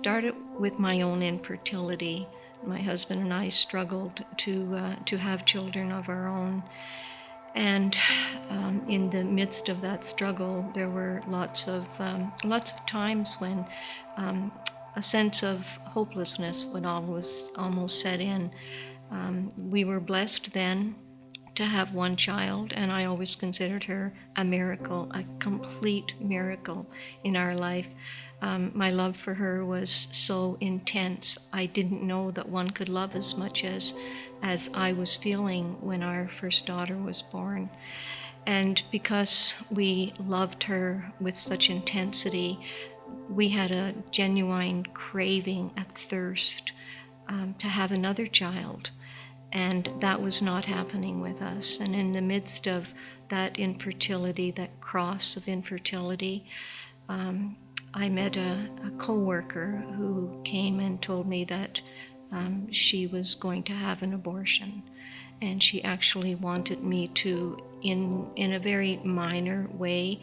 started with my own infertility. My husband and I struggled to have children of our own. And in the midst of that struggle, there were lots of times when a sense of hopelessness would almost set in. We were blessed then to have one child, and I always considered her a miracle, a complete miracle in our life. My love for her was so intense. I didn't know that one could love as much as I was feeling when our first daughter was born. And because we loved her with such intensity, we had a genuine craving, a thirst to have another child. And that was not happening with us. And in the midst of that infertility, that cross of infertility, I met a co-worker who came and told me that she was going to have an abortion. And she actually wanted me to, in a very minor way,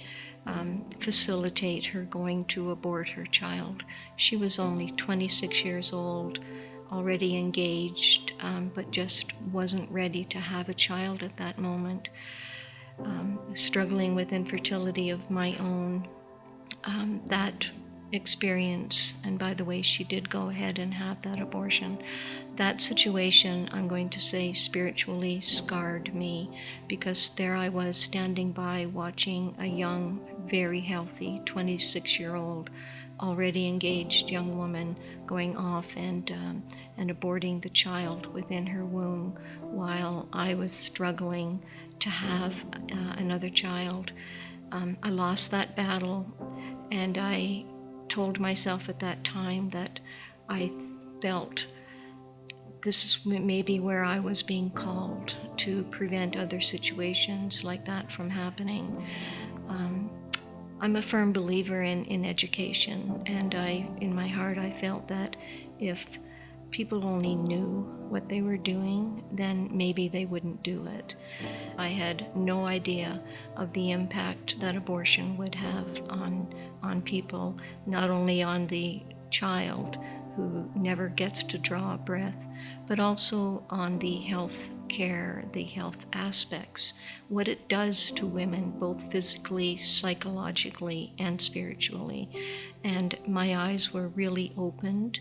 facilitate her going to abort her child. She was only 26 years old, already engaged, but just wasn't ready to have a child at that moment. Struggling with infertility of my own, that experience, and by the way, she did go ahead and have that abortion. That situation, I'm going to say, spiritually scarred me, because there I was standing by watching a young, very healthy 26-year-old, already engaged young woman going off and aborting the child within her womb, while I was struggling to have another child. I lost that battle, and I told myself at that time that I felt this is maybe where I was being called to prevent other situations like that from happening. I'm a firm believer in education, and in my heart, I felt that if people only knew what they were doing, then maybe they wouldn't do it. I had no idea of the impact that abortion would have on people, not only on the child who never gets to draw a breath, but also on the health care, the health aspects, what it does to women, both physically, psychologically, and spiritually. And my eyes were really opened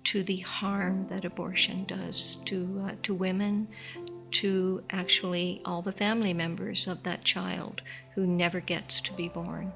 to the harm that abortion does to women, to actually all the family members of that child who never gets to be born.